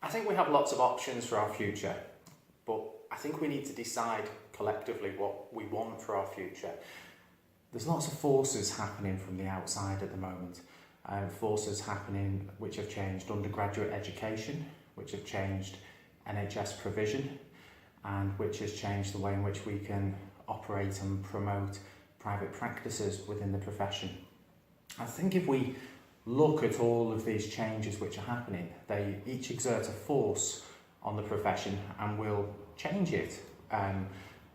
I think we have lots of options for our future, but I think we need to decide collectively what we want for our future. There's lots of forces happening from the outside at the moment, forces happening which have changed undergraduate education, which have changed NHS provision, and which has changed the way in which we can operate and promote private practices within the profession. I think if we look at all of these changes which are happening, they each exert a force on the profession and will change it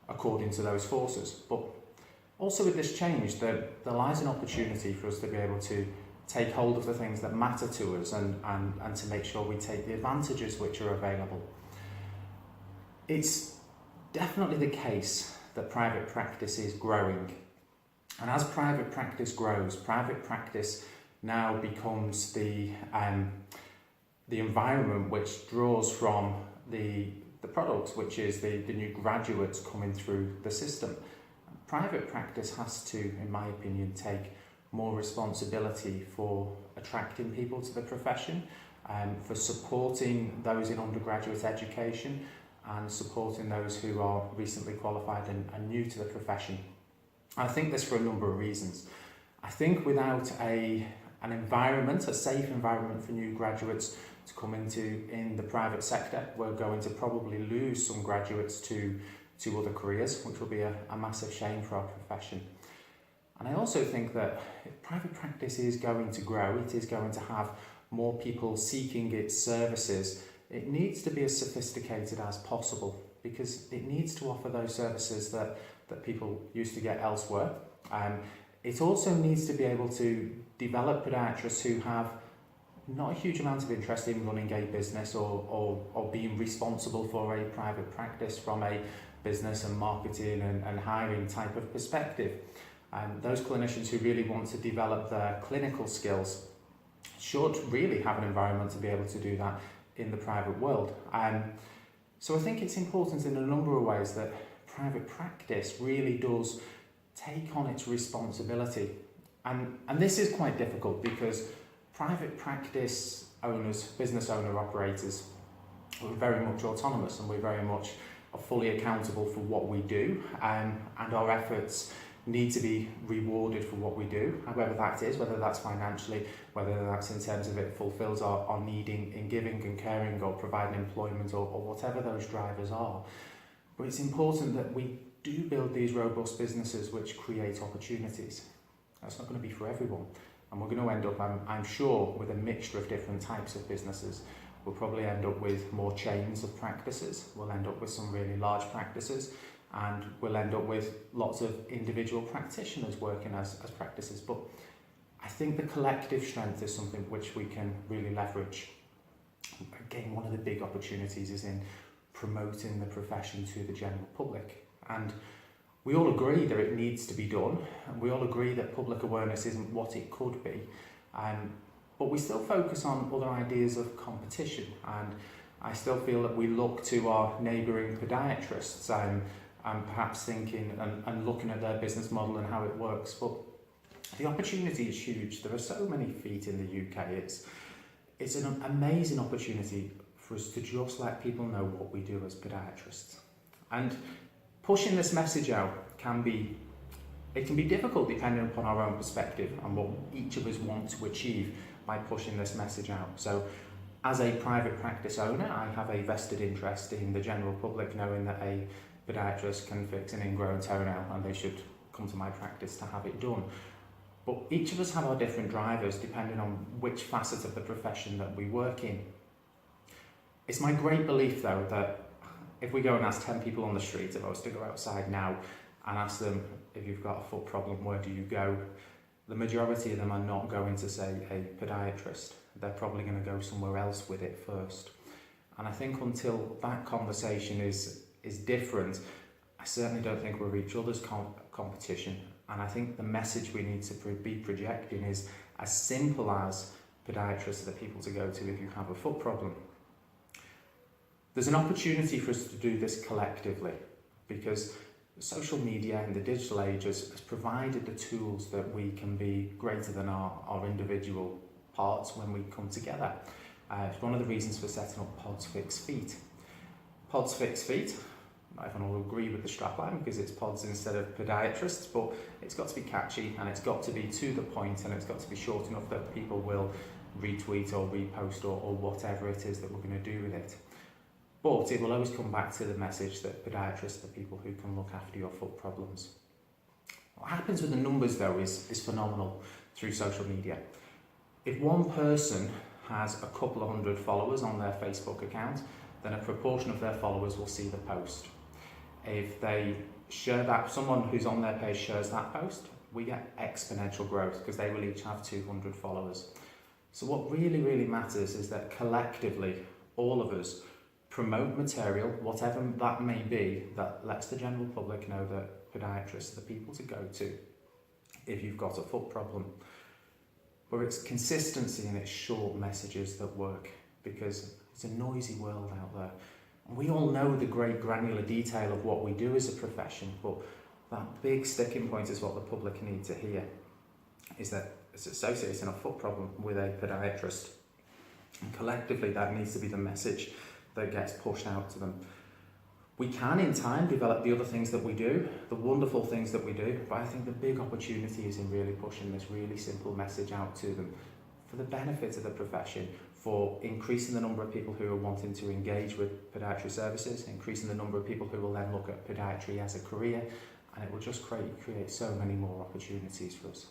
according to those forces. But also with this change, there lies an opportunity for us to be able to take hold of the things that matter to us and to make sure we take the advantages which are available. It's definitely the case that private practice is growing. And as private practice grows, private practice now becomes the environment which draws from the products, which is the new graduates coming through the system. Private practice has to, in my opinion, take more responsibility for attracting people to the profession, for supporting those in undergraduate education and supporting those who are recently qualified and new to the profession. I think this for a number of reasons. I think without an environment, a safe environment for new graduates to come into in the private sector, we're going to probably lose some graduates to other careers, which will be a massive shame for our profession. And I also think that if private practice is going to grow, it is going to have more people seeking its services. It needs to be as sophisticated as possible because it needs to offer those services that people used to get elsewhere. It also needs to be able to develop podiatrists who have not a huge amount of interest in running a business or being responsible for a private practice from a business and marketing and hiring type of perspective. Those clinicians who really want to develop their clinical skills should really have an environment to be able to do that in the private world. So I think it's important in a number of ways that private practice really does take on its responsibility. And this is quite difficult because private practice owners, business owner operators, we're very much autonomous and we're very much fully accountable for what we do, and our efforts need to be rewarded for what we do, however that is, whether that's financially, whether that's in terms of it fulfills our need in giving and caring or providing employment or whatever those drivers are. But it's important that we do build these robust businesses which create opportunities. That's not going to be for everyone. And we're going to end up, I'm sure, with a mixture of different types of businesses. We'll probably end up with more chains of practices. We'll end up with some really large practices. And we'll end up with lots of individual practitioners working as practices. But I think the collective strength is something which we can really leverage. Again, one of the big opportunities is in promoting the profession to the general public. And we all agree that it needs to be done, and we all agree that public awareness isn't what it could be, but we still focus on other ideas of competition, and I still feel that we look to our neighbouring podiatrists and perhaps thinking and looking at their business model and how it works, but the opportunity is huge. There are so many feet in the UK. It's an amazing opportunity for us to just let people know what we do as podiatrists. And pushing this message out can be difficult depending upon our own perspective and what each of us want to achieve by pushing this message out. So as a private practice owner, I have a vested interest in the general public knowing that a podiatrist can fix an ingrown toenail and they should come to my practice to have it done. But each of us have our different drivers depending on which facet of the profession that we work in. It's my great belief though that if we go and ask 10 people on the street, if I was to go outside now and ask them, if you've got a foot problem, where do you go? The majority of them are not going to say a podiatrist. They're probably going to go somewhere else with it first. And I think until that conversation is different, I certainly don't think we're each other's competition. And I think the message we need to be projecting is as simple as podiatrists are the people to go to if you have a foot problem. There's an opportunity for us to do this collectively because social media and the digital age has provided the tools that we can be greater than our individual parts when we come together. It's one of the reasons for setting up Pods Fix Feet. Pods Fix Feet, not everyone will agree with the strapline because it's pods instead of podiatrists, but it's got to be catchy and it's got to be to the point and it's got to be short enough that people will retweet or repost or whatever it is that we're going to do with it. But it will always come back to the message that podiatrists are people who can look after your foot problems. What happens with the numbers though is phenomenal through social media. If one person has a couple of hundred followers on their Facebook account, then a proportion of their followers will see the post. If they share that, someone who's on their page shares that post, we get exponential growth because they will each have 200 followers. So what really matters is that collectively, all of us promote material, whatever that may be, that lets the general public know that podiatrists are the people to go to if you've got a foot problem. But it's consistency and it's short messages that work, because it's a noisy world out there. And we all know the great granular detail of what we do as a profession, but that big sticking point is what the public need to hear, is that it's associating a foot problem with a podiatrist. And collectively, that needs to be the message that gets pushed out to them. We can, in time, develop the other things that we do, the wonderful things that we do, but I think the big opportunity is in really pushing this really simple message out to them for the benefit of the profession, for increasing the number of people who are wanting to engage with podiatry services, increasing the number of people who will then look at podiatry as a career, and it will just create so many more opportunities for us.